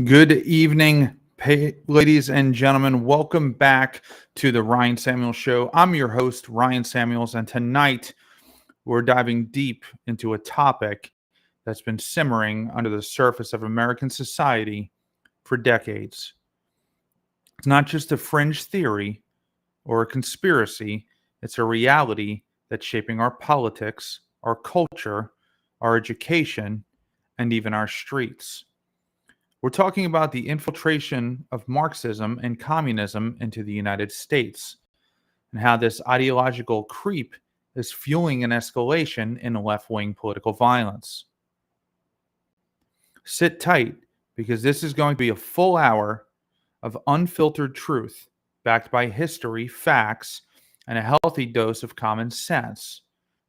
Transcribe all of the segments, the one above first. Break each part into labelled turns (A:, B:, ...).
A: Good evening, ladies and gentlemen. Welcome back to the Ryan Samuels Show. I'm your host, Ryan Samuels, and tonight we're diving deep into a topic that's been simmering under the surface of American society for decades. It's not just a fringe theory or a conspiracy, it's a reality that's shaping our politics, our culture, our education, and even our streets. We're talking about the infiltration of Marxism and communism into the United States and how this ideological creep is fueling an escalation in left wing political violence. Sit tight because this is going to be a full hour of unfiltered truth backed by history, facts, and a healthy dose of common sense.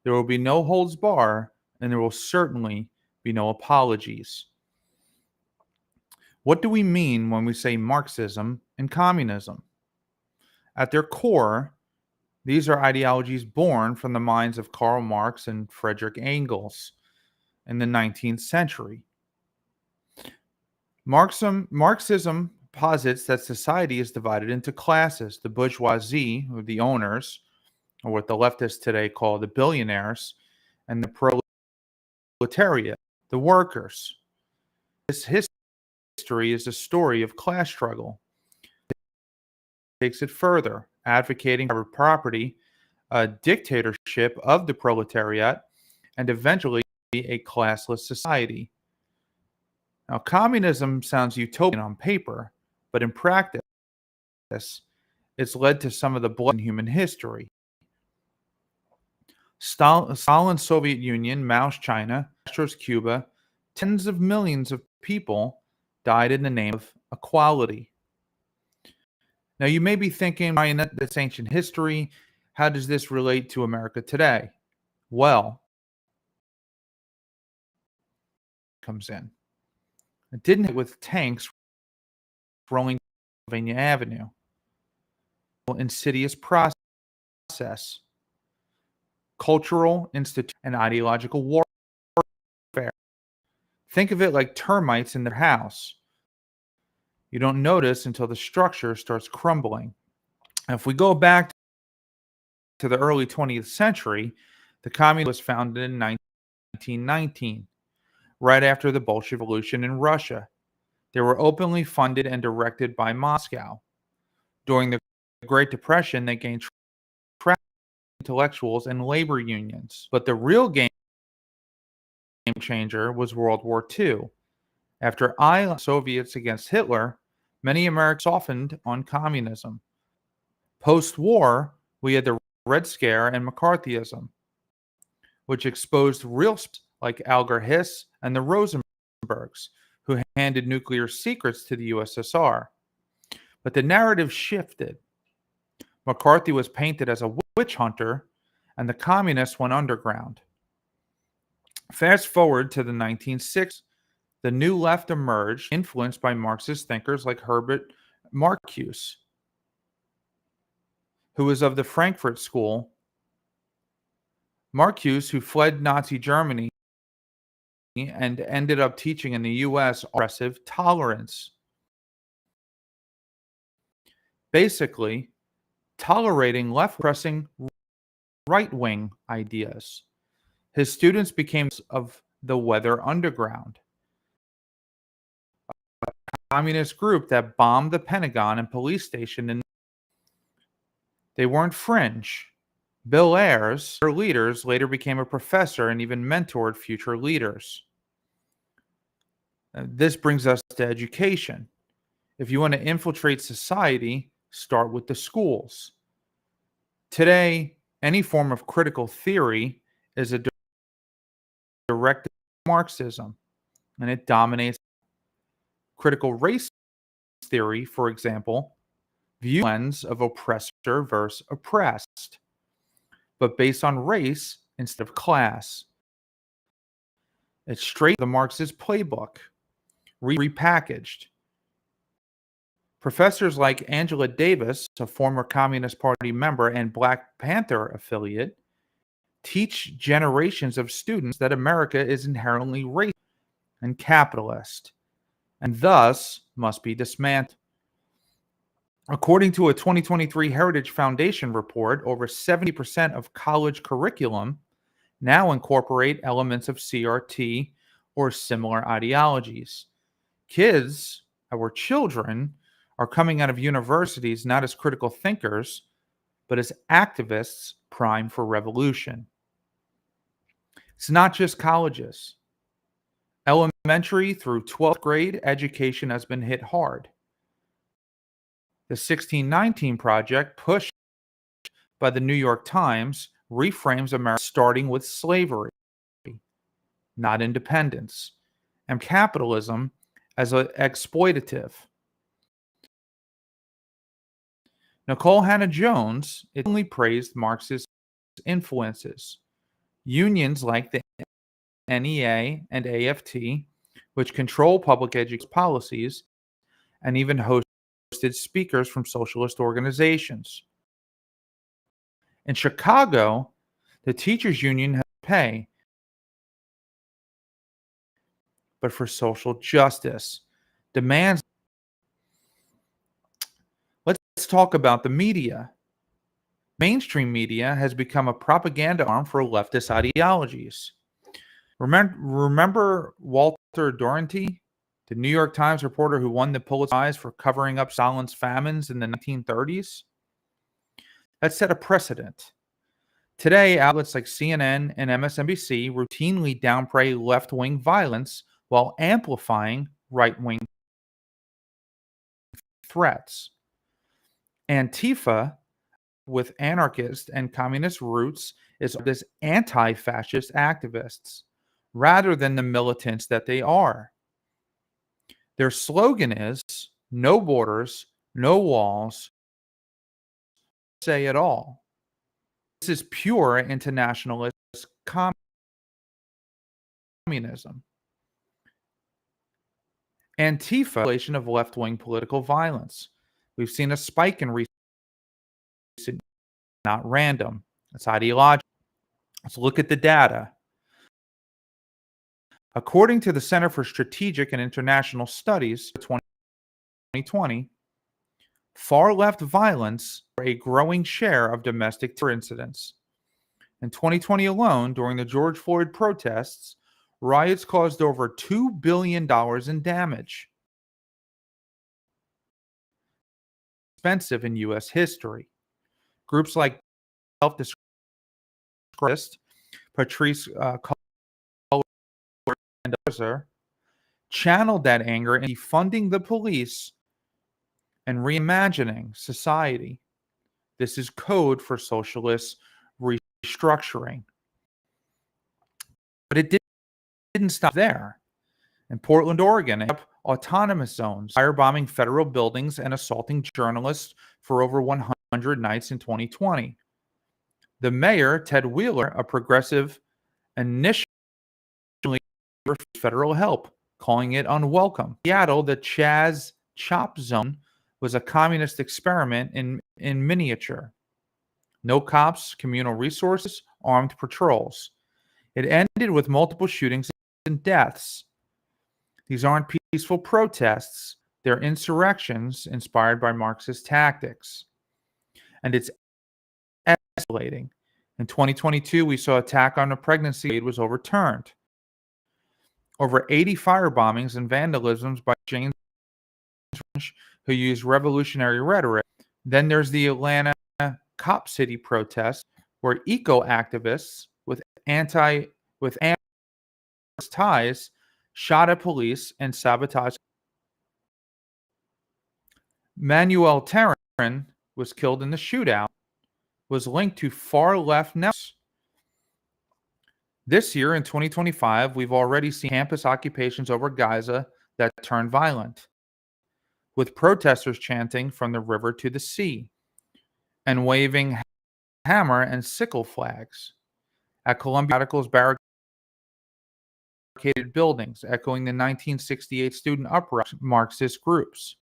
A: There will be no holds bar, and there will certainly be no apologies. What do we mean when we say Marxism and communism? At their core, these are ideologies born from the minds of Karl Marx and Friedrich Engels in the 19th century. Marxism posits that society is divided into classes: the bourgeoisie, or the owners, or what the leftists today call the billionaires, and the proletariat, the workers. This history is a story of class struggle. It takes it further, advocating for property, a dictatorship of the proletariat, and eventually a classless society. Now, communism sounds utopian on paper, but in practice, it's led to some of the blood in human history. Stalin's Soviet Union, Mao's China, Castro's Cuba, tens of millions of people died in the name of equality. Now, you may be thinking, Ryan, that's ancient history. How does this relate to America today? Well, comes in. It didn't with tanks rolling Pennsylvania Avenue. Insidious process, cultural, institutional, and ideological warfare. Think of it like termites in their house. You don't notice until the structure starts crumbling. Now, if we go back to the early 20th century, the communism was founded in 1919, right after the Bolshevik Revolution in Russia. They were openly funded and directed by Moscow. During the Great Depression, they gained traction with intellectuals and labor unions. But the real game changer was World War II. After allied Soviets against Hitler, many Americans softened on communism. Post-war, we had the Red Scare and McCarthyism, which exposed real like Alger Hiss and the Rosenbergs, who handed nuclear secrets to the USSR. But the narrative shifted. McCarthy was painted as a witch hunter, and the communists went underground. Fast forward to the 1960s, the new left emerged, influenced by Marxist thinkers like Herbert Marcuse, who was of the Frankfurt School. Marcuse, who fled Nazi Germany and ended up teaching in the U.S. aggressive tolerance. Basically, tolerating left-pressing right-wing ideas. His students became of the Weather Underground, a communist group that bombed the Pentagon and police station. And they weren't fringe. Bill Ayers, their leaders, later became a professor and even mentored future leaders. This brings us to education. If you want to infiltrate society, start with the schools. Today, any form of critical theory is a direct Marxism, and it dominates. Critical race theory, for example, views the lens of oppressor versus oppressed, but based on race instead of class. It's straight the Marxist playbook, repackaged. Professors like Angela Davis, a former Communist Party member and Black Panther affiliate, teach generations of students that America is inherently racist and capitalist, and thus must be dismantled. According to a 2023 Heritage Foundation report, over 70% of college curriculum now incorporate elements of CRT or similar ideologies. Kids, our children, are coming out of universities not as critical thinkers, but as activists primed for revolution. It's not just colleges. Elementary through 12th grade education has been hit hard. The 1619 Project, pushed by the New York Times, reframes America starting with slavery, not independence, and capitalism as exploitative. Nicole Hannah-Jones only praised Marxist influences. Unions like the NEA and AFT, which control public education policies, and even hosted speakers from socialist organizations. In Chicago, the teachers' union has pay, but for social justice, demands. Let's talk about the media. Mainstream media has become a propaganda arm for leftist ideologies. Remember Walter Duranty, the New York Times reporter who won the Pulitzer Prize for covering up Stalin's famines in the 1930s? That set a precedent. Today, outlets like CNN and MSNBC routinely downplay left-wing violence while amplifying right-wing threats. Antifa, with anarchist and communist roots, is as anti-fascist activists, rather than the militants that they are. Their slogan is, no borders, no walls, say it all. This is pure internationalist communism. Antifa of left-wing political violence. We've seen a spike in recent, not random. It's ideological. Let's look at the data. According to the Center for Strategic and International Studies, 2020, far-left violence for a growing share of domestic terror incidents. In 2020 alone, during the George Floyd protests, riots caused over $2 billion in damage. Expensive in U.S. history. Groups like self-described Patrice and others channeled that anger in defunding the police and reimagining society. This is code for socialist restructuring. But it didn't stop there. In Portland, Oregon, autonomous zones, firebombing federal buildings and assaulting journalists for over 100 nights in 2020. The mayor, Ted Wheeler, a progressive, initially refused federal help, calling it unwelcome. Seattle, the Chaz Chop Zone, was a communist experiment in miniature. No cops, communal resources, armed patrols. It ended with multiple shootings and deaths. These aren't peaceful protests. They're insurrections inspired by Marxist tactics. And it's escalating. In 2022, we saw attack on a pregnancy aid was overturned. Over 80 firebombings and vandalisms by James who used revolutionary rhetoric. Then there's the Atlanta Cop City protest, where eco-activists with anarchist ties shot at police and sabotaged. Manuel Tarrin was killed in the shootout, was linked to far-left networks. This year, in 2025, we've already seen campus occupations over Gaza that turned violent, with protesters chanting from the river to the sea and waving hammer and sickle flags. At Columbia, radicals barricaded buildings, echoing the 1968 student uprising Marxist groups.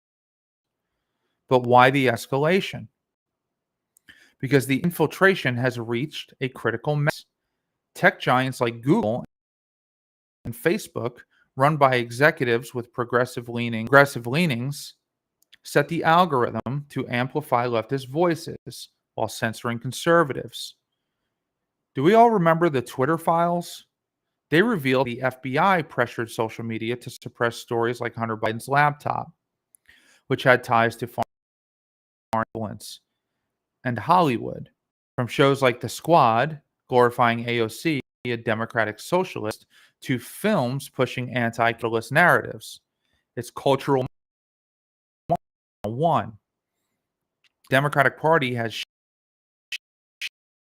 A: But why the escalation? Because the infiltration has reached a critical mass. Tech giants like Google and Facebook run by executives with progressive leanings, set the algorithm to amplify leftist voices while censoring conservatives. Do we all remember the Twitter files? They revealed the FBI pressured social media to suppress stories like Hunter Biden's laptop, which had ties to foreign influence, and Hollywood, from shows like The Squad, glorifying AOC, a democratic socialist, to films pushing anti-capitalist narratives. It's cultural one. Democratic Party has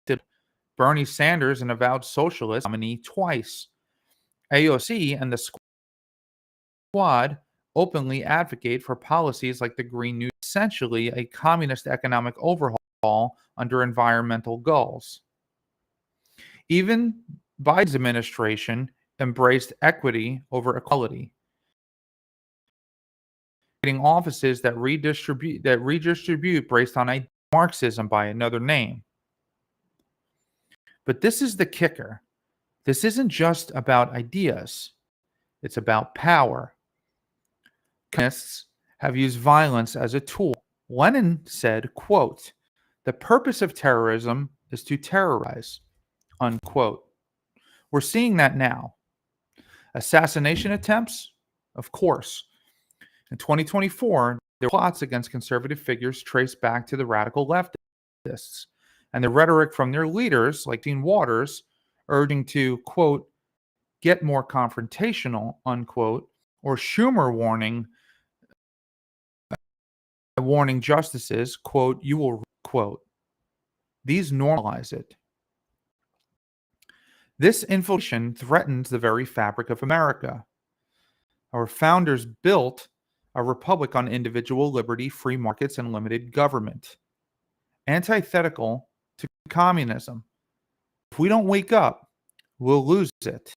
A: shifted Bernie Sanders, an avowed socialist, nominee twice. AOC and the Squad openly advocate for policies like the Green New Deal, essentially a communist economic overhaul under environmental goals. Even Biden's administration embraced equity over equality, creating offices that redistribute based on Marxism by another name. But this is the kicker. This isn't just about ideas. It's about power. Communists have used violence as a tool. Lenin said, quote, "The purpose of terrorism is to terrorize," unquote. We're seeing that now. Assassination attempts? Of course. In 2024, there were plots against conservative figures traced back to the radical leftists, and the rhetoric from their leaders, like Dean Waters, urging to, quote, "get more confrontational," unquote, or Schumer warning justices, quote, "you will," quote. These normalize it. This infiltration threatens the very fabric of America. Our founders built a republic on individual liberty, free markets, and limited government, antithetical to communism. If we don't wake up, we'll lose it.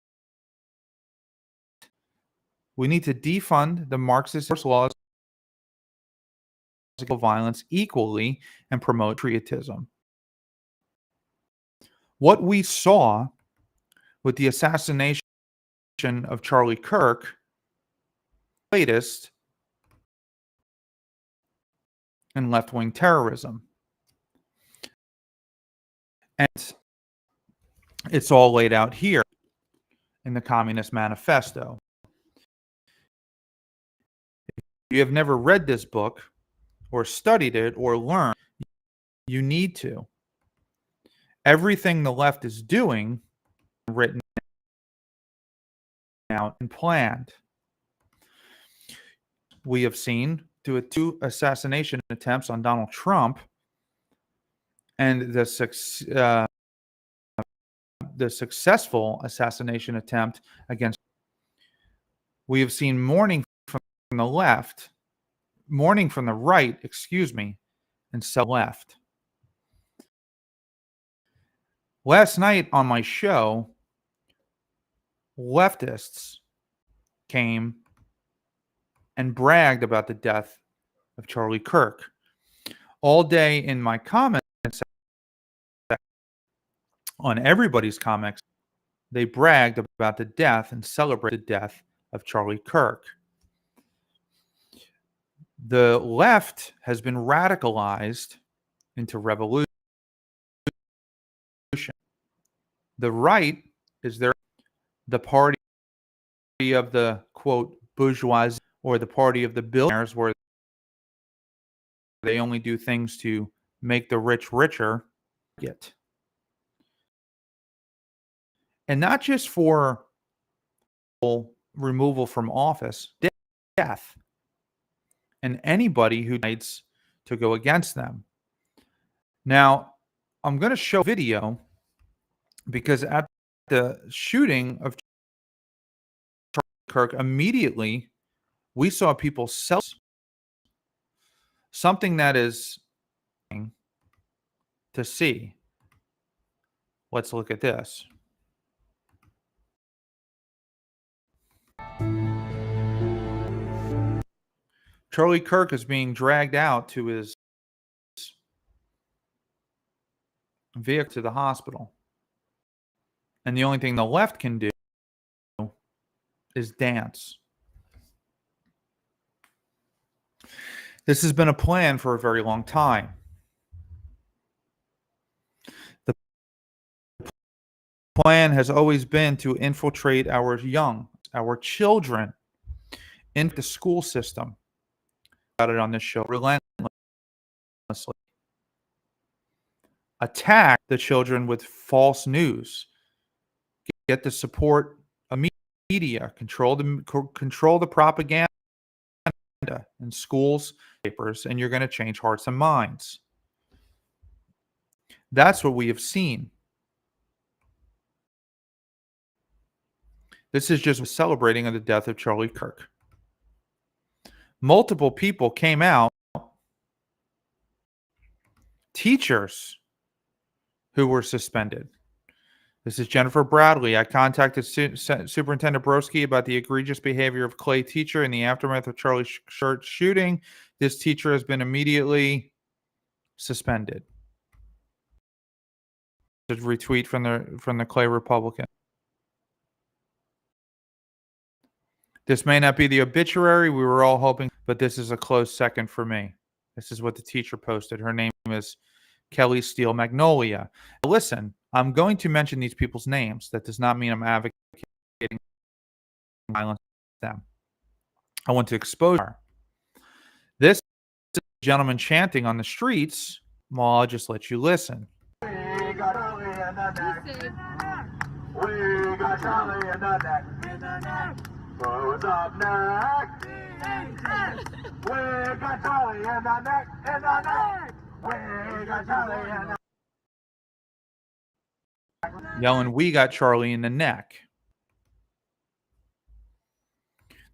A: We need to defund the Marxist laws of violence equally and promote patriotism. What we saw with the assassination of Charlie Kirk, latest in left-wing terrorism. And it's all laid out here in the Communist Manifesto. If you have never read this book or studied it or learned, you need to. Everything the left is doing, written out and planned. We have seen two assassination attempts on Donald Trump, and the successful assassination attempt against. We have seen mourning from the left, mourning from the right, and so left. Last night on my show, leftists came and bragged about the death of Charlie Kirk. All day in my comments on everybody's comics, they bragged about the death and celebrated the death of Charlie Kirk. The left has been radicalized into revolution. The right is the party of the, quote, bourgeoisie, or the party of the billionaires, where they only do things to make the rich richer. And not just for removal from office, death, and anybody who decides to go against them. Now, I'm going to show a video because at the shooting of Kirk, immediately we saw people sell something that is to see. Let's look at this. Charlie Kirk is being dragged out to his vehicle to the hospital. And the only thing the left can do is dance. This has been a plan for a very long time. The plan has always been to infiltrate our young, our children, into the school system. Got it on this show relentlessly. Attack the children with false news. Get the support of media. Control the propaganda in schools, papers, and you're going to change hearts and minds. That's what we have seen. This is just celebrating of the death of Charlie Kirk. Multiple people came out, teachers who were suspended. This is Jennifer Bradley. I contacted Superintendent Broski about the egregious behavior of Clay teacher in the aftermath of Charlie Kirk shooting. This teacher has been immediately suspended. A retweet from the Clay Republican. This may not be the obituary we were all hoping, but this is a close second for me. This is what the teacher posted. Her name is Kelly Steele Magnolia. Listen, I'm going to mention these people's names. That does not mean I'm advocating violence against them. I want to expose her. This gentleman chanting on the streets. Well, I'll just let you listen.
B: We got Charlie in the neck. We got Charlie in the neck. Who's up next? We got Charlie in the neck. We got Charlie in the neck.
A: Yelling, we got Charlie in the neck.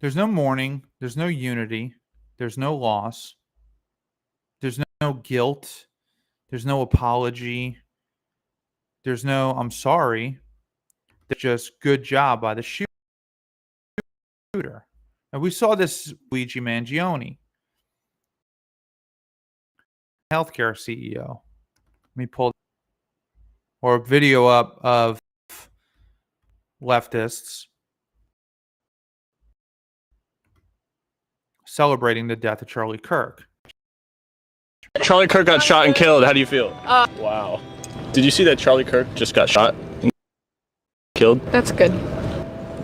A: There's no mourning. There's no unity. There's no loss. There's no guilt. There's no apology. There's no, I'm sorry. There's just good job by the shooter. And we saw this Luigi Mangione, healthcare CEO. Let me pull or a video up of leftists celebrating the death of Charlie Kirk.
C: Charlie Kirk got shot and killed. How do you feel? Wow. Did you see that Charlie Kirk just got shot and killed?
D: That's good.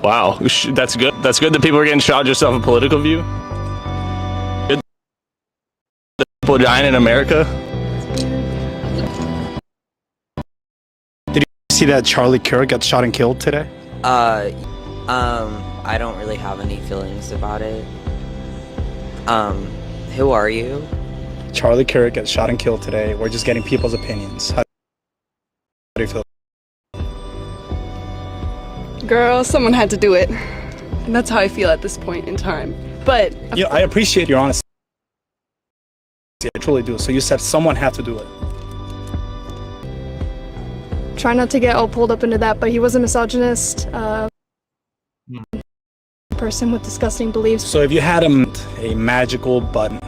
C: Wow. That's good. That's good that people are getting shot just off a political view. Good that people dying in America.
E: Did you see that Charlie Kirk got shot and killed today?
F: I don't really have any feelings about it. Who are you?
E: Charlie Kirk got shot and killed today. We're just getting people's opinions. How do you feel?
D: Girl, someone had to do it. And that's how I feel at this point in time. But
E: You know, I appreciate your honesty. I truly do. So you said someone had to do it.
G: Try not to get all pulled up into that, but he was a misogynist, person with disgusting beliefs.
E: So if you had a magical button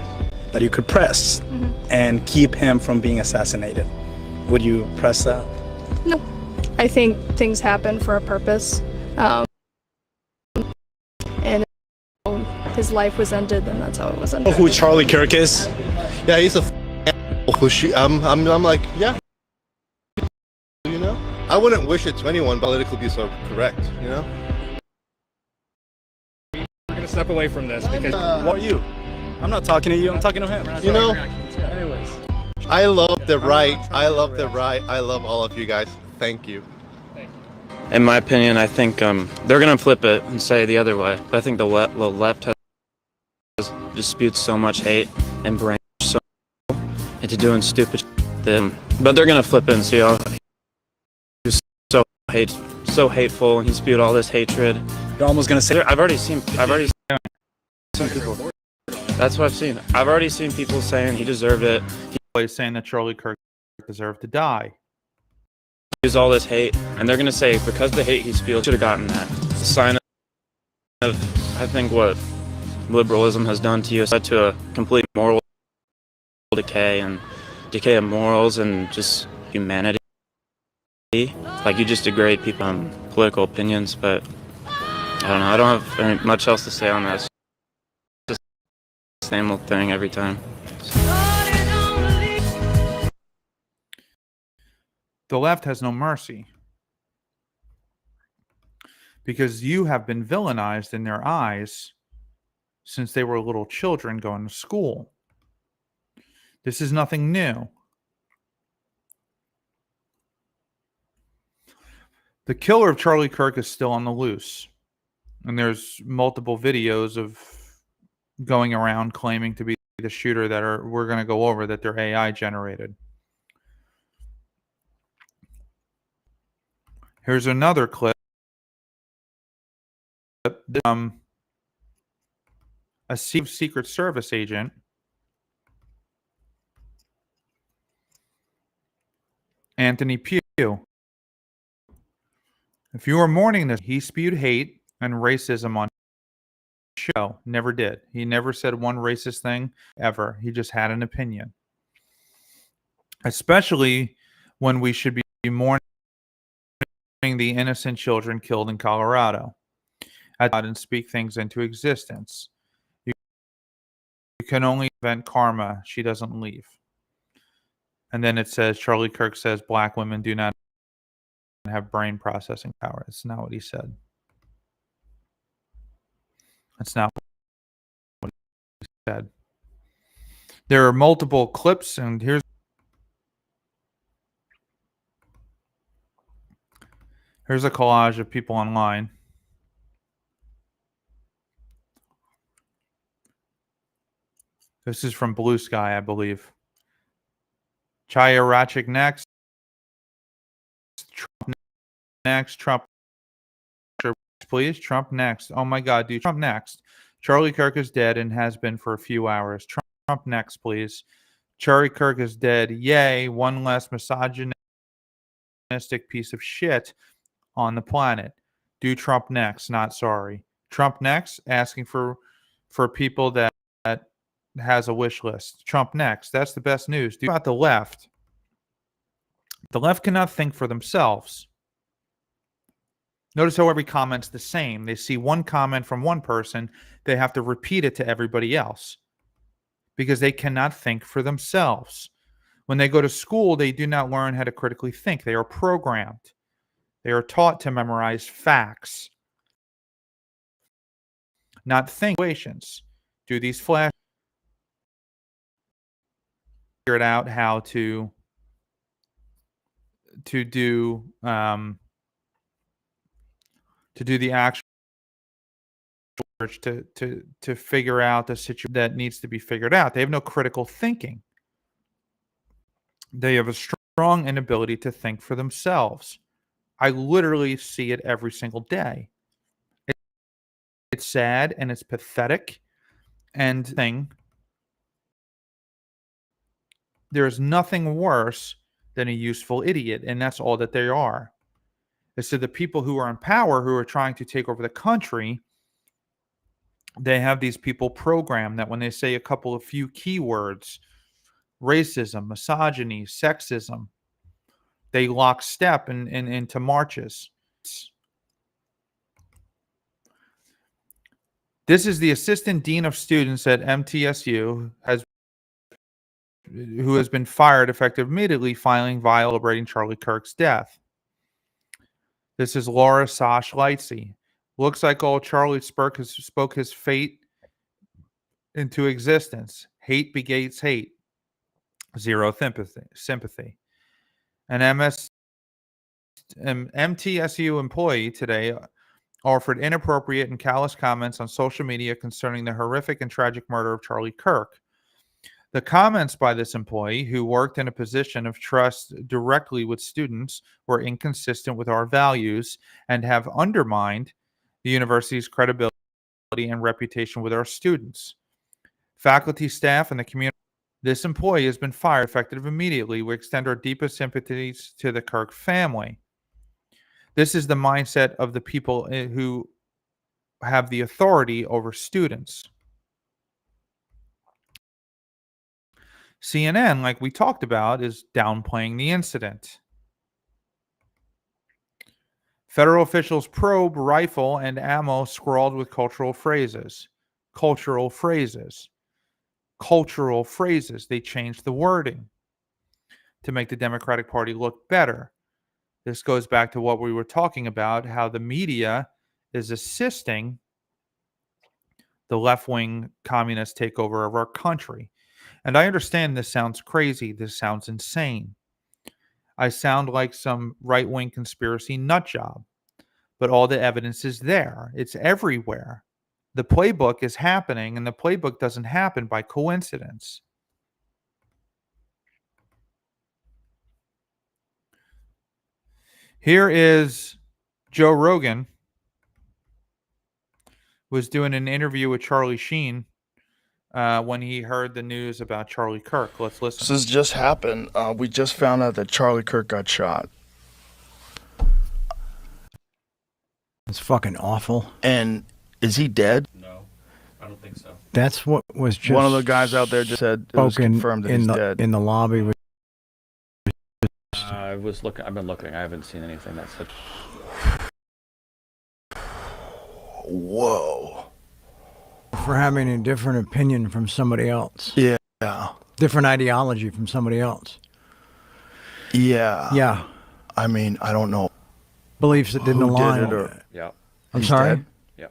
E: that you could press and keep him from being assassinated, would you press that?
G: No. I think things happen for a purpose. And his life was ended, then that's how it was ended.
E: Who Charlie Kirk is?
H: Yeah, he's a I'm like, yeah. You know? I wouldn't wish it to anyone, but politically be so correct, you know?
E: We're gonna step away from this because what are you? I'm not talking to you, I'm talking to him.
H: You know?
E: Anyways.
H: I love the right. I love the right. I love all of you guys. Thank you.
I: In my opinion, I think they're going to flip it and say the other way. I think the left has disputes so much hate and brain so into doing stupid shit. But they're going to flip it and see, oh, he's so hateful, and he spewed all this hatred.
E: You're almost going to say...
I: I've already seen people. That's what I've seen. I've already seen people saying he deserved it.
A: He's saying that Charlie Kirk deserved to die.
I: Use all this hate, and they're going to say because the hate he spewed should have gotten that. It's a sign of, I think, what liberalism has done to you. It's led to a complete moral decay and decay of morals and just humanity. Like, you just degrade people on political opinions, but don't know. I don't have much else to say on that. It's just the same old thing every time.
A: The left has no mercy because you have been villainized in their eyes since they were little children going to school. This is nothing new. The killer of Charlie Kirk is still on the loose. And there's multiple videos of going around claiming to be the shooter that we're going to go over, that they're AI generated. Here's another clip. A Secret Service agent Anthony Pugh. If you were mourning this, he spewed hate and racism on the show. Never did. He never said one racist thing ever. He just had an opinion. Especially when we should be mourning the innocent children killed in Colorado. And speak things into existence. You can only invent karma. She doesn't leave. And then it says, Charlie Kirk says black women do not have brain processing power. That's not what he said. That's not what he said. There are multiple clips, and here's a collage of people online. This is from Blue Sky, I believe. Chaya Rachik next. Trump next. Trump, please. Trump next. Oh my God, dude. Trump next. Charlie Kirk is dead and has been for a few hours. Trump next, please. Charlie Kirk is dead. Yay. One less misogynistic piece of shit on the planet. Do Trump next. Not sorry. Trump next. Asking for people that has a wish list. Trump next. That's the best news. Do about the left. The left cannot think for themselves. Notice how every comment's the same. They see one comment from one person, they have to repeat it to everybody else because they cannot think for themselves. When they go to school, they do not learn how to critically think. They are programmed. They are taught to memorize facts, not think situations. Do these flash figured out how to do the actual research to figure out the situation that needs to be figured out. They have no critical thinking. They have a strong inability to think for themselves. I literally see it every single day. It's sad and it's pathetic, and there is nothing worse than a useful idiot, and that's all that they are. So the people who are in power, who are trying to take over the country, they have these people programmed that when they say a few keywords, racism, misogyny, sexism, they lock step into marches. This is the assistant dean of students at MTSU who has been fired effective immediately, celebrating Charlie Kirk's death. This is Laura Sash Lightsey. Looks like old Charlie spoke his fate into existence. Hate begets hate. Zero sympathy. An MTSU employee today offered inappropriate and callous comments on social media concerning the horrific and tragic murder of Charlie Kirk. The comments by this employee, who worked in a position of trust directly with students, were inconsistent with our values and have undermined the university's credibility and reputation with our students, faculty, staff, and the community. This employee has been fired effective immediately. We extend our deepest sympathies to the Kirk family. This is the mindset of the people who have the authority over students. CNN, like we talked about, is downplaying the incident. Federal officials probe rifle and ammo scrawled with cultural phrases. Cultural phrases. Cultural phrases. They changed the wording to make the Democratic Party look better. This goes back to what we were talking about, how the media is assisting the left-wing communist takeover of our country. And I understand this sounds crazy. This sounds insane. I sound like some right-wing conspiracy nut job. But all the evidence is there. It's everywhere. The playbook is happening, and the playbook doesn't happen by coincidence. Here is Joe Rogan was doing an interview with Charlie Sheen when he heard the news about Charlie Kirk. Let's listen.
J: This has just happened. We just found out that Charlie Kirk got shot.
K: It's fucking awful.
J: And is he dead?
C: No, I don't think so.
K: That's what was just
J: One of the guys out there just said it was
K: spoken
J: confirmed that
K: in
J: he's
K: the
J: dead.
K: in the lobby. Was
C: I was looking. I've been looking. I haven't seen anything that said.
J: Whoa.
K: for having a different opinion from somebody else.
J: Yeah.
K: Different ideology from somebody else.
J: Yeah.
K: Yeah.
J: I mean, I don't know.
K: Beliefs that didn't
J: who
K: align.
J: did it or
C: Yeah.
K: I'm
J: he's
K: sorry.
J: dead?
C: Yep.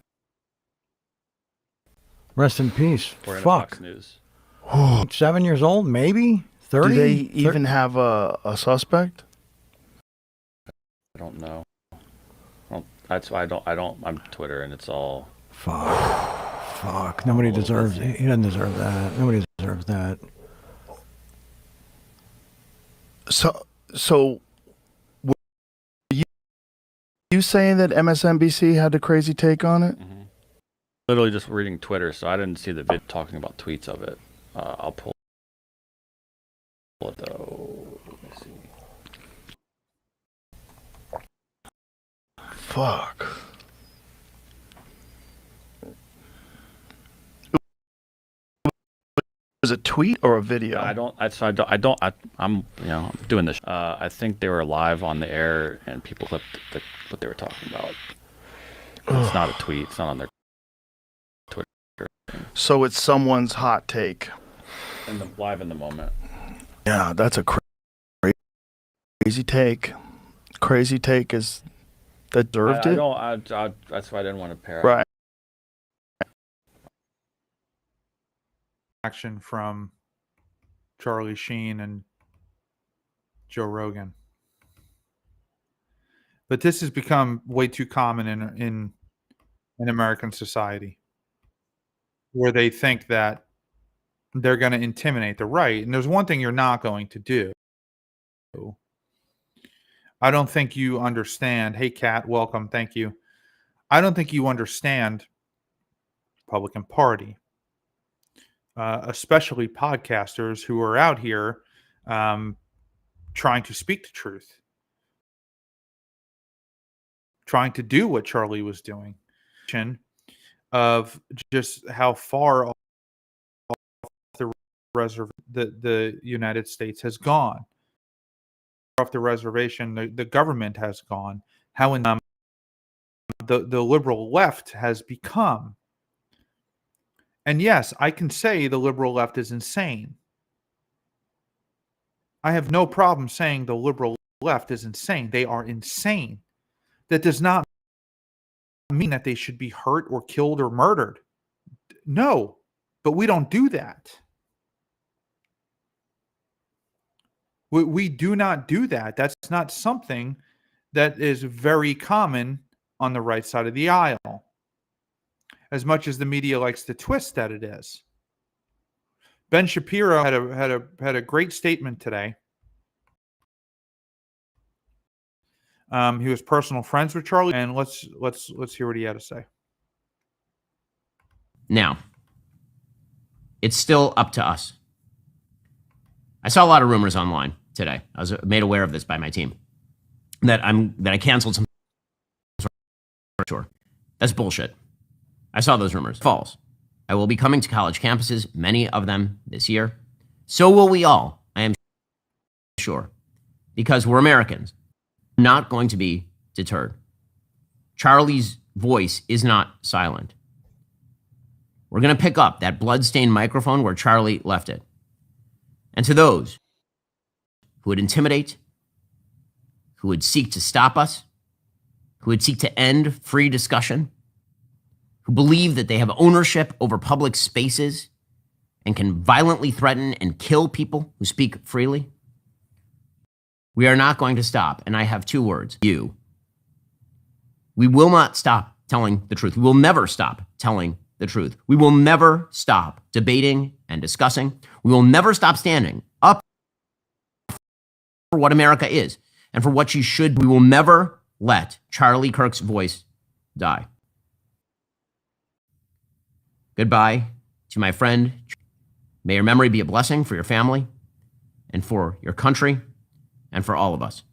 K: Rest in peace.
C: We're in
K: Fuck.
C: Fox News.
K: 7 years old, maybe 30.
J: Do they even have a suspect?
C: I don't know. That's why I don't. I'm Twitter, and it's all.
K: Fuck. Nobody deserves it. He doesn't deserve that. Nobody deserves that.
J: So, were you saying that MSNBC had a crazy take on it?
C: Mm-hmm. Literally just reading Twitter, so I didn't see the vid talking about tweets of it. I'll pull it though. Let me see.
J: Fuck. Was it a tweet or a video?
C: I'm doing this. I think they were live on the air, and people clipped what they were talking about. It's not a tweet. It's not on their Twitter.
J: So it's someone's hot take.
C: Live in the moment.
J: Yeah, that's a crazy take. Crazy take is that deserved it.
C: That's why I didn't want to pair.
J: Right.
A: Action from Charlie Sheen and Joe Rogan. But this has become way too common in American society, where they think that they're going to intimidate the right. And there's one thing you're not going to do. I don't think you understand. Hey, Kat, welcome. Thank you. I don't think you understand Republican Party. Especially podcasters who are out here trying to speak the truth, trying to do what Charlie was doing, of just how far off the United States has gone, off the reservation the government has gone, how in the liberal left has become. And yes, I can say the liberal left is insane. I have no problem saying the liberal left is insane. They are insane. That does not mean that they should be hurt or killed or murdered. No, but we don't do that. We do not do that. That's not something that is very common on the right side of the aisle, as much as the media likes to twist that it is. Ben Shapiro had a great statement today. He was personal friends with Charlie, and let's hear what he had to say.
L: Now, it's still up to us. I saw a lot of rumors online today. I was made aware of this by my team that I canceled some. Sure, that's bullshit. I saw those rumors. False. I will be coming to college campuses, many of them this year. So will we all, I am sure, because we're Americans. We're not going to be deterred. Charlie's voice is not silent. We're going to pick up that bloodstained microphone where Charlie left it. And to those who would intimidate, who would seek to stop us, who would seek to end free discussion, who believe that they have ownership over public spaces and can violently threaten and kill people who speak freely, we are not going to stop. And I have two words: you. We will not stop telling the truth. We will never stop telling the truth. We will never stop debating and discussing. We will never stop standing up for what America is and for what she should. We will never let Charlie Kirk's voice die. Goodbye to my friend. May your memory be a blessing for your family and for your country and for all of us.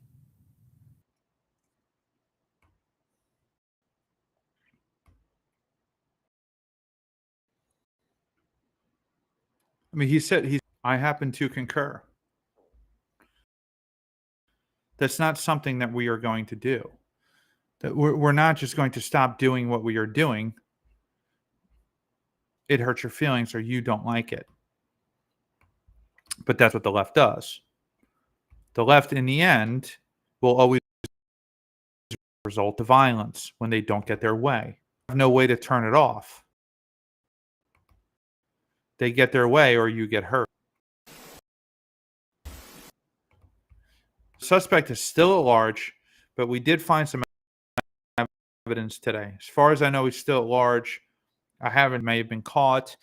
A: I mean, he said, I happen to concur. That's not something that we are going to do. That we're not just going to stop doing what we are doing. It hurts your feelings or you don't like it. But that's what the left does. The left, in the end, will always result to violence when they don't get their way. There's no way to turn it off. They get their way or you get hurt. Suspect is still at large, but we did find some evidence today. As far as I know, he's still at large. May have been caught.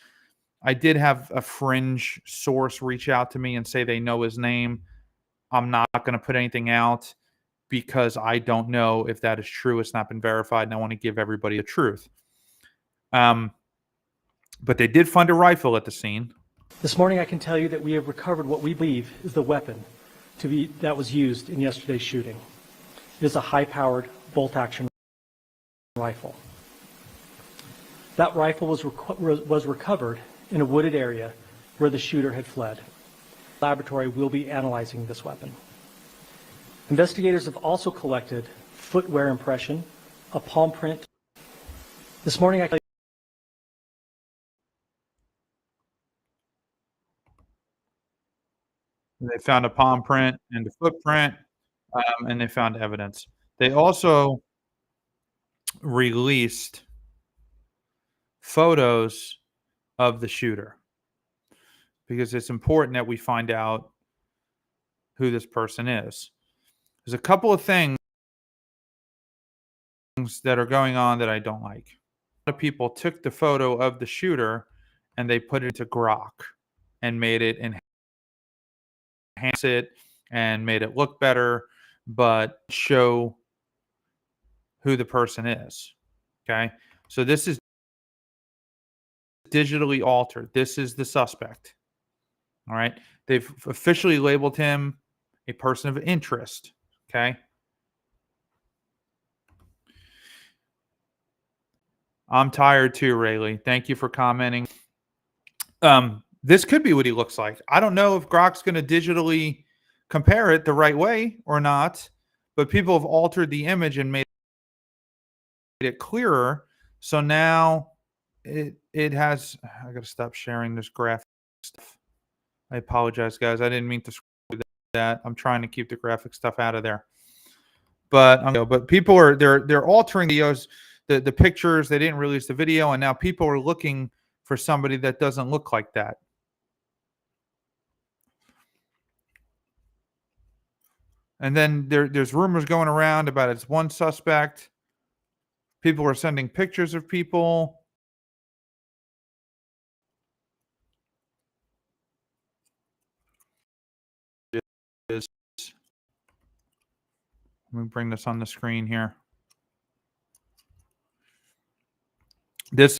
A: I did have a fringe source reach out to me and say they know his name. I'm not going to put anything out because I don't know if that is true. It's not been verified, and I want to give everybody the truth. But they did find a rifle at the scene.
M: This morning, I can tell you that we have recovered what we believe is the weapon that was used in yesterday's shooting. It is a high-powered bolt-action rifle. That rifle was recovered in a wooded area where the shooter had fled. The laboratory will be analyzing this weapon. Investigators have also collected footwear impression, a palm print. This morning,
A: They found a palm print and a footprint, and they found evidence. They also released photos of the shooter because it's important that we find out who this person is. There's a couple of things that are going on that I don't like. A lot of people took the photo of the shooter and they put it into Grok and made it enhance it and made it look better, but show who the person is. Okay, so this is digitally altered. This is the suspect. All right, they've officially labeled him a person of interest. Okay, I'm tired too, Rayleigh. Thank you for commenting. This could be what he looks like. I don't know if Grok's going to digitally compare it the right way or not, but people have altered the image and made it clearer. So now it has. I got to stop sharing this graphic stuff. I apologize, guys. I didn't mean to screw that. I'm trying to keep the graphic stuff out of there. But people are they're altering the pictures. They didn't release the video, and now people are looking for somebody that doesn't look like that. And then there's rumors going around about it's one suspect. People are sending pictures of people. Let me bring this on the screen here. This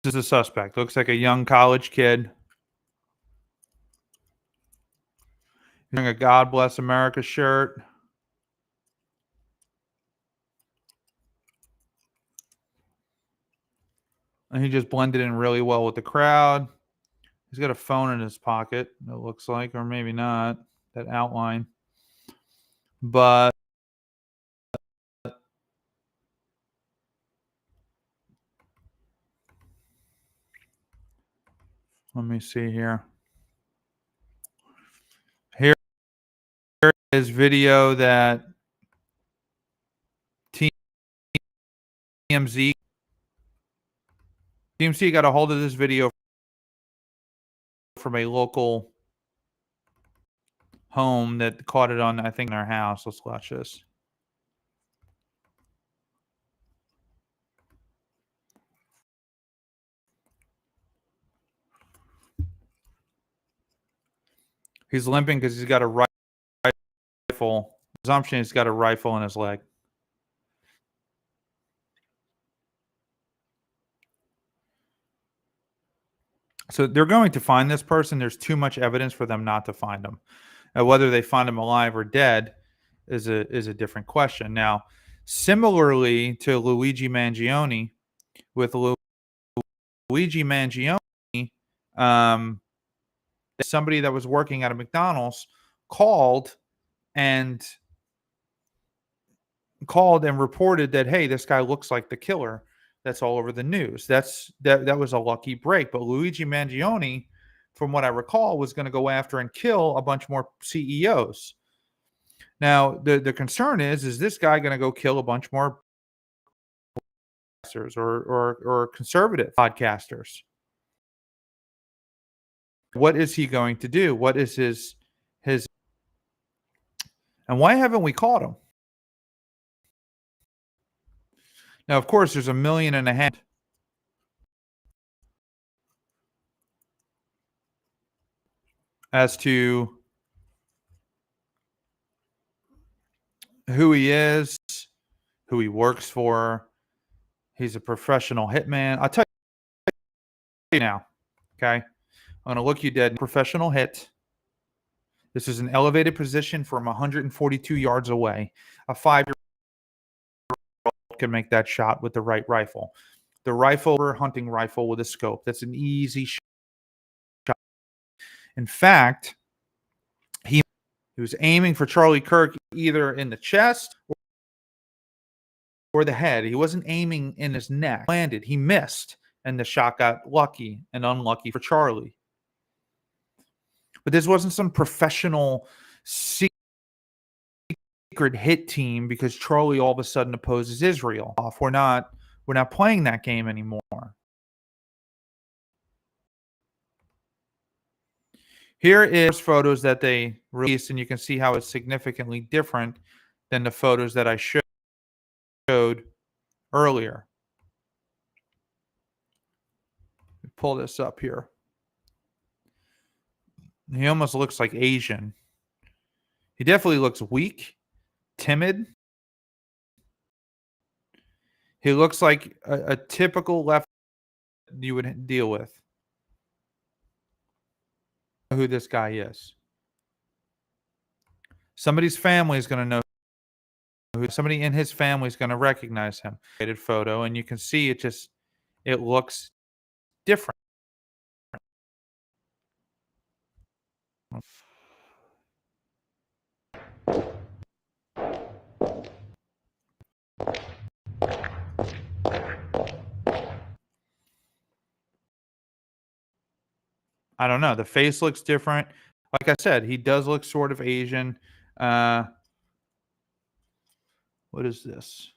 A: is a suspect. Looks like a young college kid. He's wearing a God Bless America shirt. And he just blended in really well with the crowd. He's got a phone in his pocket, it looks like, or maybe not, that outline. But Let me see here. Here is video that TMZ got a hold of this video from a local home that caught it on, I think, in our house. Let's watch this. He's limping because he's got a rifle. Presumption he's got a rifle in his leg. So they're going to find this person. There's too much evidence for them not to find him. Whether they find him alive or dead is a different question. Now, similarly to Luigi Mangione, with Luigi Mangione, somebody that was working at a McDonald's called and reported that, hey, this guy looks like the killer. That's all over the news. That was a lucky break. But Luigi Mangione, from what I recall, was going to go after and kill a bunch more CEOs. Now, the concern is this guy going to go kill a bunch more podcasters or conservative podcasters? What is he going to do? What is his and why haven't we caught him? Now, of course, there's 1.5 million as to who he is, who he works for. He's a professional hitman. I'll tell you now, okay? I'm going to look you dead. Professional hit. This is an elevated position from 142 yards away. A 5-year-old can make that shot with the right rifle. The rifle, hunting rifle with a scope. That's an easy shot. In fact, he was aiming for Charlie Kirk either in the chest or the head. He wasn't aiming in his neck. Landed. He missed, and the shot got lucky and unlucky for Charlie. But this wasn't some professional secret hit team because Charlie all of a sudden opposes Israel. We're not playing that game anymore. Here is photos that they released, and you can see how it's significantly different than the photos that I showed earlier. Pull this up here. He almost looks like Asian. He definitely looks weak, timid. He looks like a typical left you would deal with. Who this guy is. Somebody's family is going to know who. Somebody in his family is going to recognize him. Photo, and you can see it looks different. I don't know. The face looks different. Like I said, he does look sort of Asian. What is this?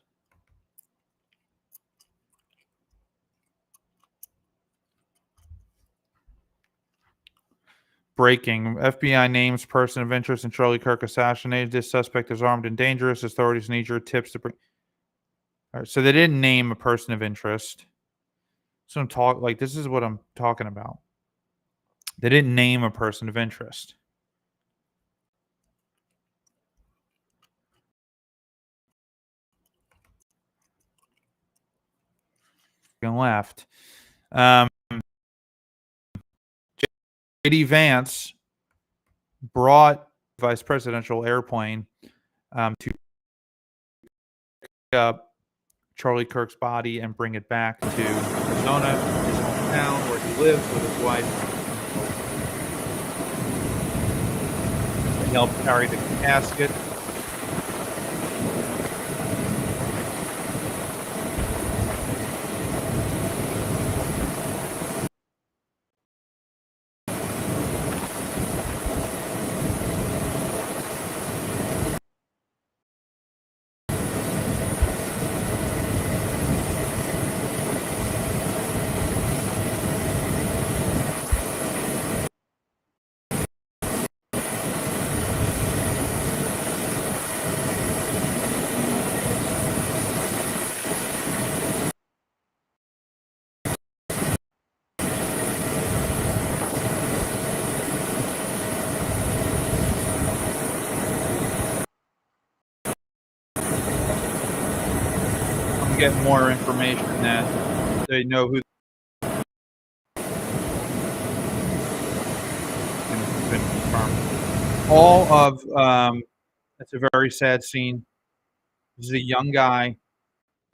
A: Breaking. FBI names person of interest in Charlie Kirk assassinated. This suspect is armed and dangerous. Authorities need your tips to bring. All right, so they didn't name a person of interest. So this is what I'm talking about. They didn't name a person of interest. Left. J.D. Vance brought vice presidential airplane to pick up Charlie Kirk's body and bring it back to Arizona, his hometown, where he lives with his wife. They helped carry the casket. get more information that they know who has been confirmed. All of it's a very sad scene. This is a young guy,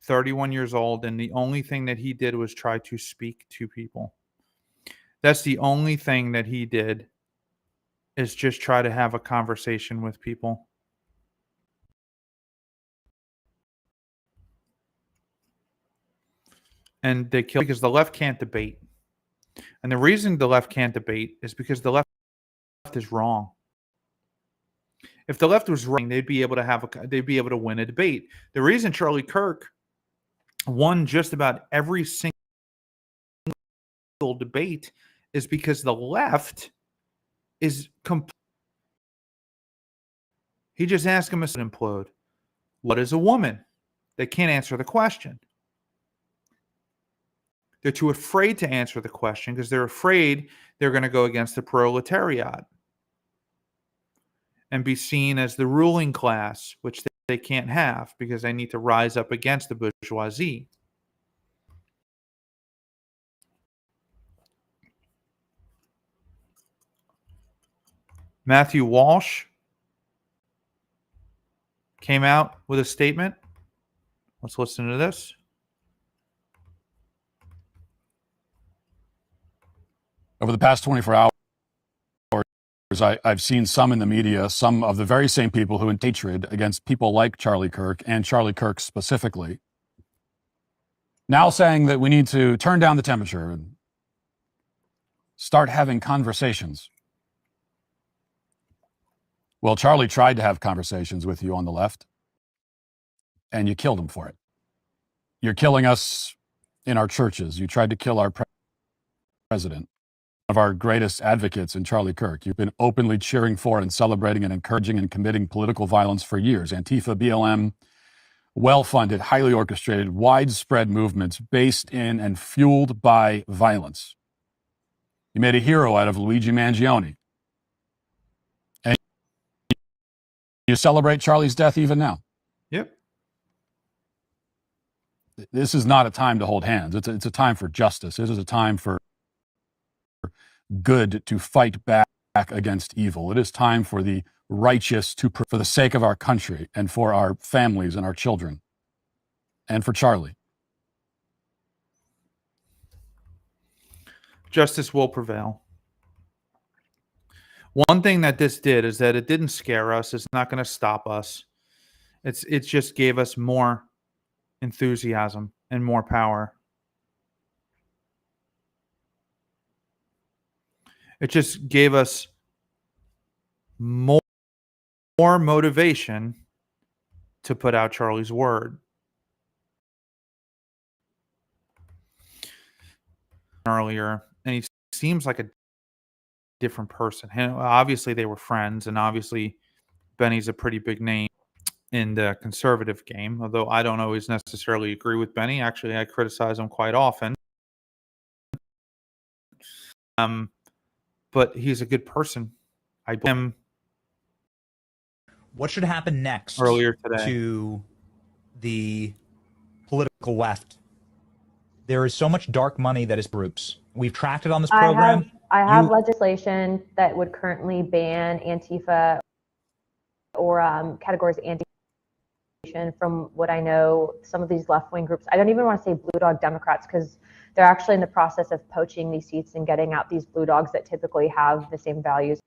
A: 31 years old, and the only thing that he did was try to speak to people. That's the only thing that he did, is just try to have a conversation with people. And they kill because the left can't debate. And the reason the left can't debate is because the left is wrong. If the left was wrong, they'd be able to win a debate. The reason Charlie Kirk won just about every single debate is because the left is he just asked him to implode. What is a woman? They can't answer the question. They're too afraid to answer the question because they're afraid they're going to go against the proletariat and be seen as the ruling class, which they can't have because they need to rise up against the bourgeoisie. Matthew Walsh came out with a statement. Let's listen to this.
N: Over the past 24 hours, I've seen some in the media, some of the very same people who in hatred against people like Charlie Kirk and Charlie Kirk specifically, now saying that we need to turn down the temperature and start having conversations. Well, Charlie tried to have conversations with you on the left, and you killed him for it. You're killing us in our churches. You tried to kill our president, one of our greatest advocates in Charlie Kirk. You've been openly cheering for and celebrating and encouraging and committing political violence for years. Antifa, BLM, well-funded, highly orchestrated, widespread movements based in and fueled by violence. You made a hero out of Luigi Mangione. And you celebrate Charlie's death even now.
A: Yep.
N: This is not a time to hold hands. It's a time for justice. It is a time for good to fight back against evil. It is time for the righteous for the sake of our country and for our families and our children and for Charlie.
A: Justice will prevail. One thing that this did is that it didn't scare us. It's not going to stop us. It just gave us more enthusiasm and more power. It just gave us more motivation to put out Charlie's word. Earlier, and he seems like a different person. And obviously, they were friends, and obviously, Benny's a pretty big name in the conservative game, although I don't always necessarily agree with Benny. Actually, I criticize him quite often. But he's a good person. I blame him.
O: What should happen next
A: earlier today
O: to the political left? There is so much dark money that is groups. We've tracked it on this program.
P: I have legislation that would currently ban Antifa or categories anti. From what I know, some of these left-wing groups, I don't even want to say blue dog Democrats because they're actually in the process of poaching these seats and getting out these blue dogs that typically have the same values.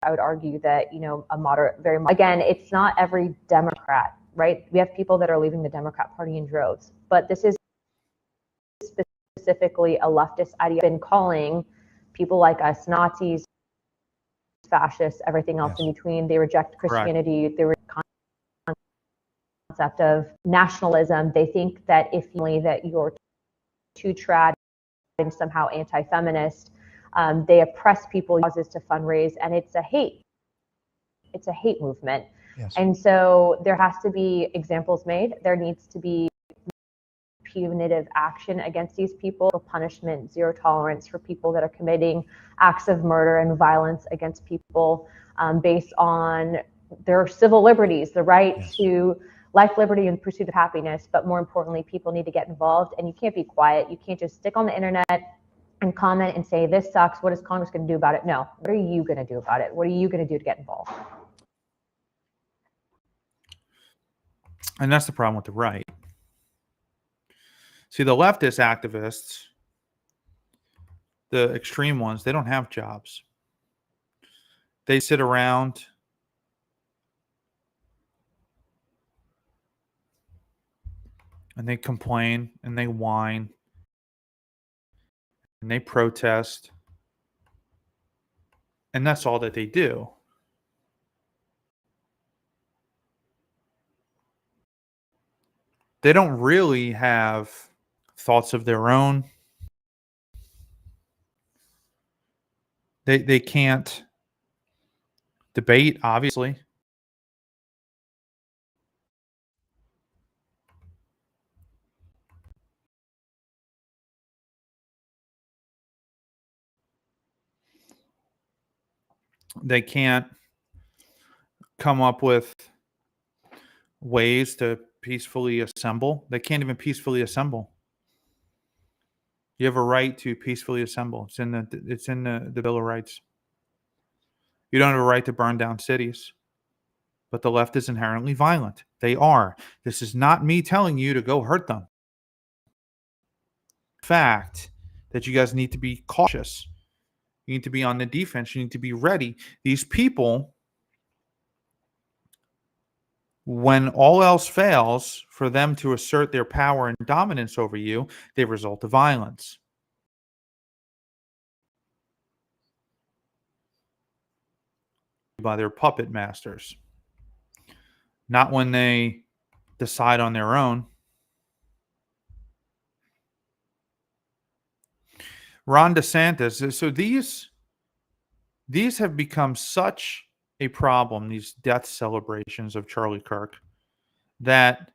P: I would argue that, a moderate, again, it's not every Democrat, right? We have people that are leaving the Democrat Party in droves, but this is specifically a leftist idea. Been calling people like us Nazis, fascists, everything else in between. They reject Christianity. They reject concept of nationalism. They think that if you're too trad and somehow anti-feminist, they oppress people, causes to fundraise, and it's a hate movement. Yes. And so there has to be examples made. There needs to be punitive action against these people, punishment, zero tolerance for people that are committing acts of murder and violence against people based on their civil liberties, the right to life, liberty, and pursuit of happiness. But more importantly, people need to get involved, and you can't be quiet. You can't just stick on the internet and comment and say, this sucks. What is Congress going to do about it? No. What are you going to do about it? What are you going to do to get involved?
A: And that's the problem with the right. See, the leftist activists, the extreme ones, they don't have jobs. They sit around and they complain and they whine and they protest. And that's all that they do. They don't really have thoughts of their own. They can't debate, obviously. They can't come up with ways to peacefully assemble. They can't even peacefully assemble. You have a right to peacefully assemble. It's in the Bill of Rights. You don't have a right to burn down cities. But the left is inherently violent. They are. This is not me telling you to go hurt them. Fact that you guys need to be cautious. You need to be on the defense. You need to be ready. These people, when all else fails, for them to assert their power and dominance over you, they resort to violence. By their puppet masters. Not when they decide on their own. Ron DeSantis. So these have become such a problem, these death celebrations of Charlie Kirk, that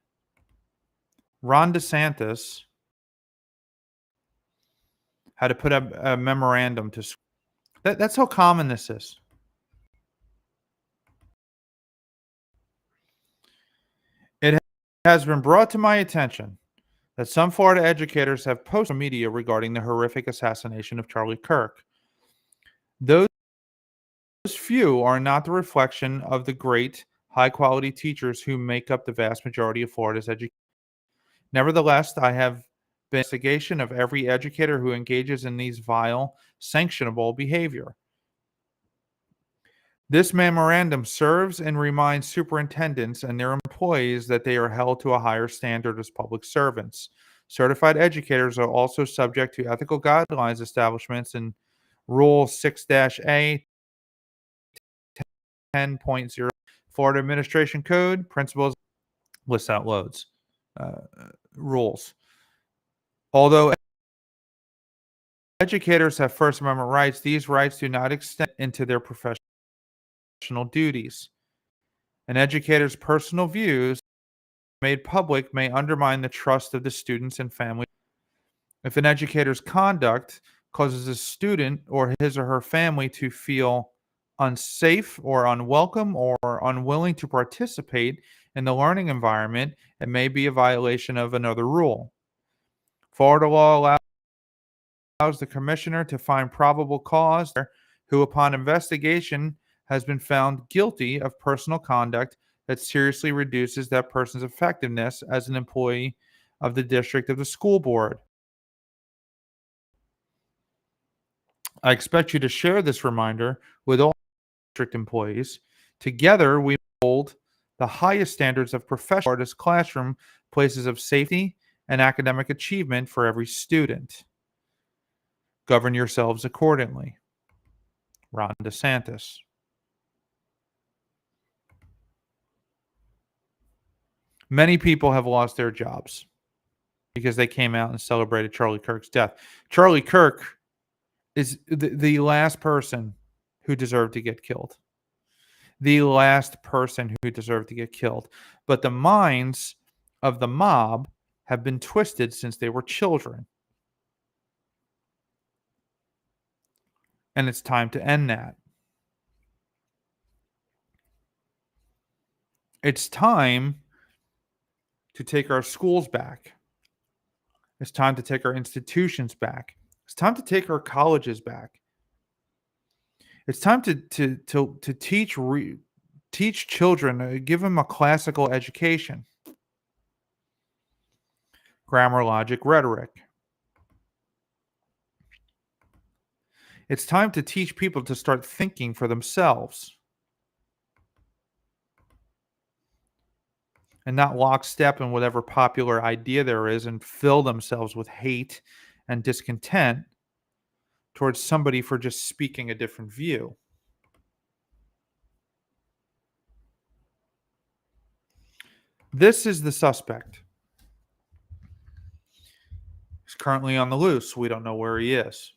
A: Ron DeSantis had to put a memorandum to. That's how common this is. It has been brought to my attention that some Florida educators have posted media regarding the horrific assassination of Charlie Kirk. Those few are not the reflection of the great, high-quality teachers who make up the vast majority of Florida's education. Nevertheless, I have been investigation of every educator who engages in these vile, sanctionable behavior. This memorandum serves and reminds superintendents and their employees that they are held to a higher standard as public servants. Certified educators are also subject to ethical guidelines establishments in Rule 6-A 10.0 Florida Administration Code, principles, lists out loads, rules. Although educators have First Amendment rights, these rights do not extend into their professional duties. An educator's personal views made public may undermine the trust of the students and family. If an educator's conduct causes a student or his or her family to feel unsafe or unwelcome or unwilling to participate in the learning environment, it may be a violation of another rule. Florida law allows the commissioner to find probable cause who, upon investigation, has been found guilty of personal conduct that seriously reduces that person's effectiveness as an employee of the district of the school board. I expect you to share this reminder with all district employees. Together, we hold the highest standards of professional artist classroom places of safety and academic achievement for every student. Govern yourselves accordingly. Ron DeSantis. Many people have lost their jobs because they came out and celebrated Charlie Kirk's death. Charlie Kirk is the last person who deserved to get killed. The last person who deserved to get killed. But the minds of the mob have been twisted since they were children. And it's time to end that. It's time to take our schools back. It's time to take our institutions back. It's time to take our colleges back. It's time to teach children, give them a classical education. Grammar, logic, rhetoric. It's time to teach people to start thinking for themselves and not lockstep in whatever popular idea there is and fill themselves with hate and discontent towards somebody for just speaking a different view. This is the suspect. He's currently on the loose. We don't know where he is.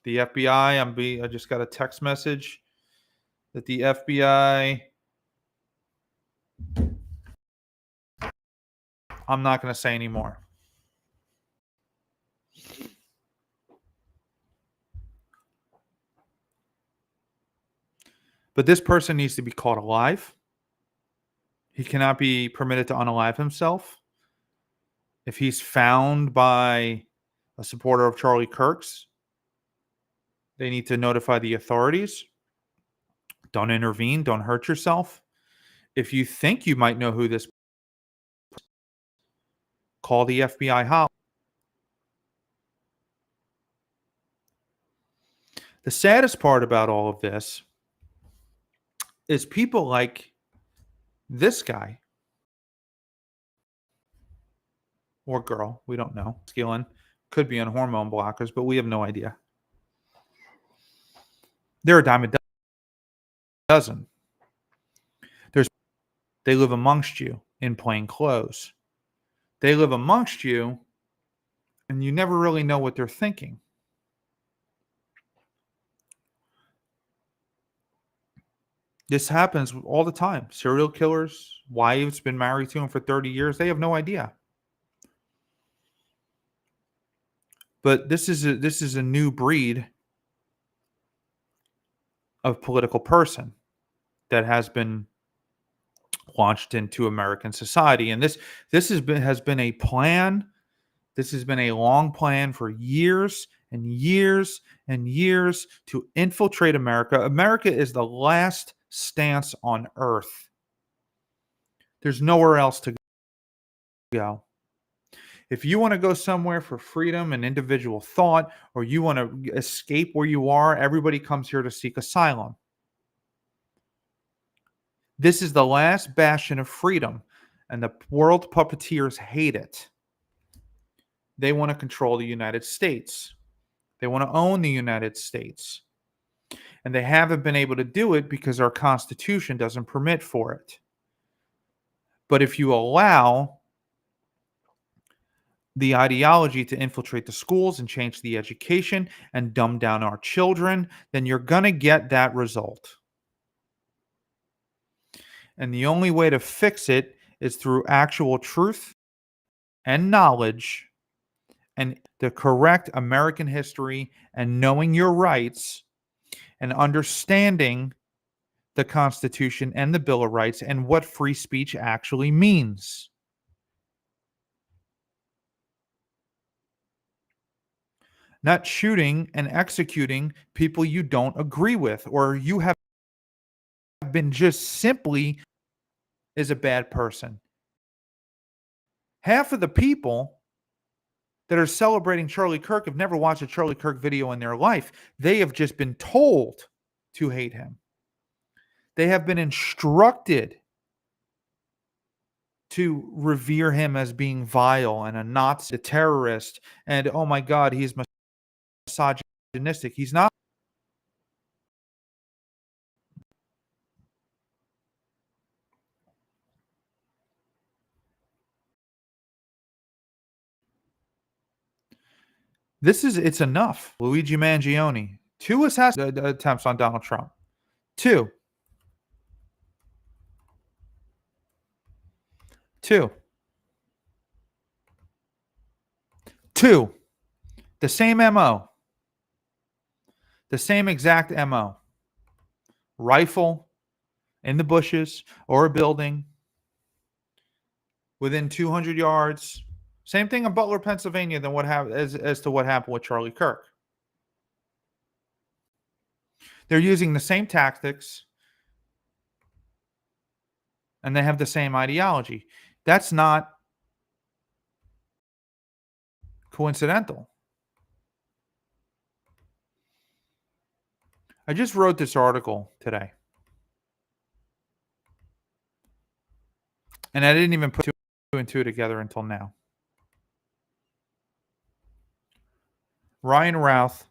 A: The FBI, I just got a text message that the FBI, I'm not going to say anymore. But this person needs to be caught alive. He cannot be permitted to unalive himself. If he's found by a supporter of Charlie Kirk's, they need to notify the authorities. Don't intervene. Don't hurt yourself. If you think you might know who this is, call the FBI hotline. The saddest part about all of this is people like this guy or girl, we don't know, Skillen, could be on hormone blockers, but we have no idea. They're a dime a dozen. They live amongst you in plain clothes. They live amongst you, and you never really know what they're thinking. This happens all the time. Serial killers, wives been married to him for 30 years, they have no idea. But this is a new breed of political person that has been launched into American society, and this has been a plan. This has been a long plan for years and years and years to infiltrate America. America is the last stance on earth. There's nowhere else to go. If you want to go somewhere for freedom and individual thought, or you want to escape where you are, everybody comes here to seek asylum. This is the last bastion of freedom, and the world puppeteers hate it. They want to control the United States. They want to own the United States. And they haven't been able to do it because our Constitution doesn't permit for it. But if you allow the ideology to infiltrate the schools and change the education and dumb down our children, then you're going to get that result. And the only way to fix it is through actual truth and knowledge and the correct American history and knowing your rights and understanding the Constitution and the Bill of Rights and what free speech actually means. Not shooting and executing people you don't agree with or you have been just simply is a bad person. Half of the people that are celebrating Charlie Kirk have never watched a Charlie Kirk video in their life. They have just been told to hate him. They have been instructed to revere him as being vile and a Nazi, a terrorist, and oh my God, he's misogynistic. He's not. It's enough. Luigi Mangione, 2 assassination attempts on Donald Trump. 2. The same MO. The same exact MO. Rifle in the bushes or a building. within 200 yards. Same thing in Butler, Pennsylvania, than what happened as to what happened with Charlie Kirk. They're using the same tactics, and they have the same ideology. That's not coincidental. I just wrote this article today, and I didn't even put two and two together until now. Ryan Routh,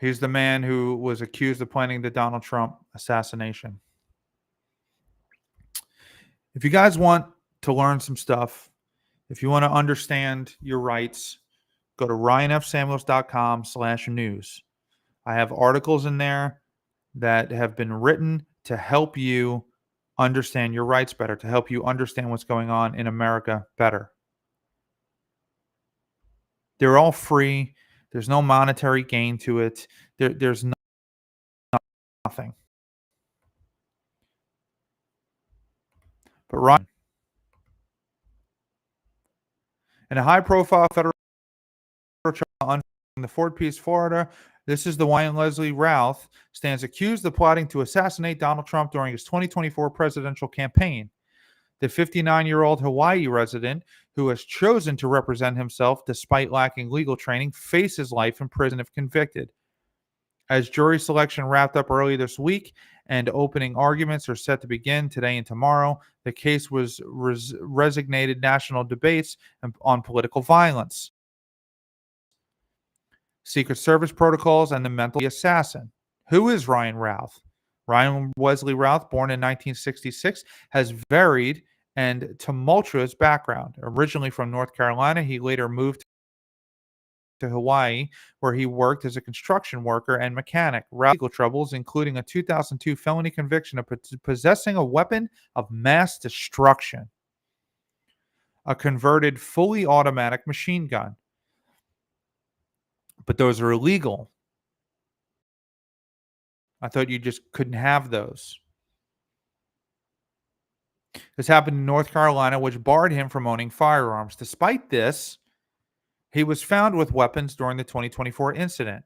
A: he's the man who was accused of planning the Donald Trump assassination. If you guys want to learn some stuff, if you want to understand your rights, go to ryanfsamuels.com/news. I have articles in there that have been written to help you understand your rights better, to help you understand what's going on in America better. They're all free. There's no monetary gain to it. There's nothing. But Ryan, in a high-profile federal trial in the Fort Pierce, Florida, this is the Ryan Leslie Routh, stands accused of plotting to assassinate Donald Trump during his 2024 presidential campaign. The 59-year-old Hawaii resident, who has chosen to represent himself despite lacking legal training, faces life in prison if convicted. As jury selection wrapped up early this week and opening arguments are set to begin today and tomorrow, the case was resignated national debates on political violence, Secret Service protocols, and the mental assassin. Who is Ryan Routh? Ryan Wesley Routh, born in 1966, has varied and tumultuous background. Originally from North Carolina, he later moved to Hawaii, where he worked as a construction worker and mechanic. Routh's legal troubles, including a 2002 felony conviction of possessing a weapon of mass destruction, a converted fully automatic machine gun. But those are illegal. I thought you just couldn't have those. This happened in North Carolina, which barred him from owning firearms. Despite this, he was found with weapons during the 2024 incident.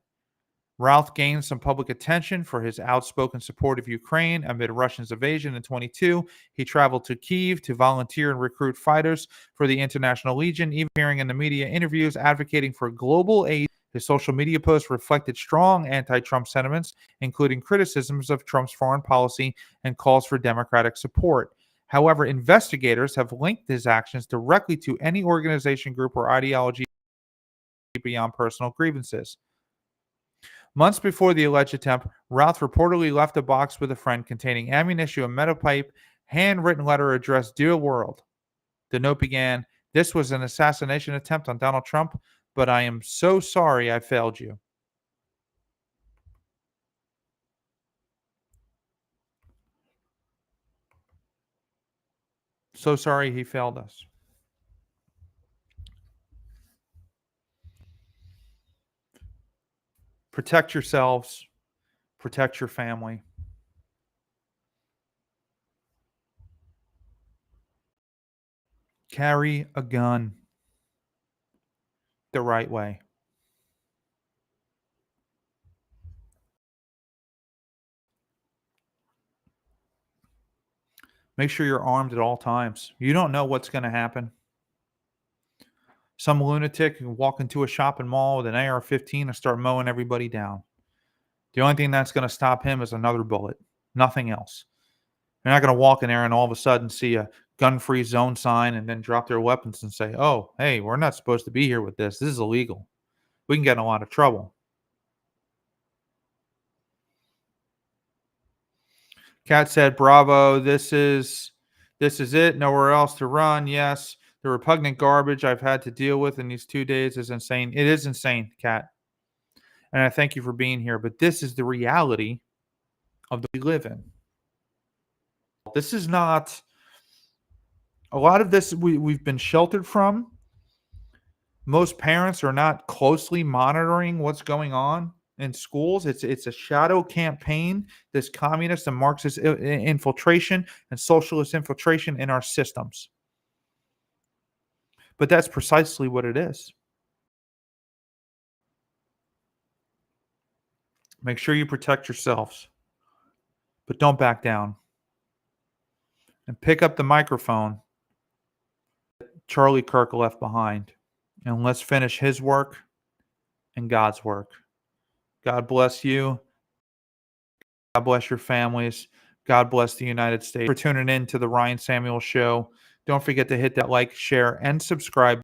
A: Routh gained some public attention for his outspoken support of Ukraine amid Russia's invasion in 2022. He traveled to Kyiv to volunteer and recruit fighters for the International Legion, even appearing in the media interviews advocating for global aid. His social media posts reflected strong anti-Trump sentiments, including criticisms of Trump's foreign policy and calls for Democratic support. However, investigators have linked his actions directly to any organization, group, or ideology beyond personal grievances. Months before the alleged attempt, Routh reportedly left a box with a friend containing ammunition, a metal pipe, handwritten letter addressed "Dear World." The note began, "This was an assassination attempt on Donald Trump, but I am so sorry I failed you." So sorry he failed us. Protect yourselves. Protect your family. Carry a gun the right way. Make sure you're armed at all times. You don't know what's going to happen. Some lunatic can walk into a shopping mall with an AR-15 and start mowing everybody down. The only thing that's going to stop him is another bullet. Nothing else. They're not going to walk in there and all of a sudden see a gun-free zone sign and then drop their weapons and say, "Oh, hey, we're not supposed to be here with this. This is illegal. We can get in a lot of trouble." Kat said, "Bravo, this is it. Nowhere else to run. Yes, the repugnant garbage I've had to deal with in these 2 days is insane." It is insane, Kat. And I thank you for being here. But this is the reality of the we live in. This is not a lot of this we've been sheltered from. Most parents are not closely monitoring what's going on in schools. It's a shadow campaign, this communist and Marxist infiltration and socialist infiltration in our systems. But that's precisely what it is. Make sure you protect yourselves, but don't back down. And pick up the microphone Charlie Kirk left behind, and let's finish his work and God's work. God bless you. God bless your families. God bless the United States. For tuning in to the Ryan Samuel Show. Don't forget to hit that like, share, and subscribe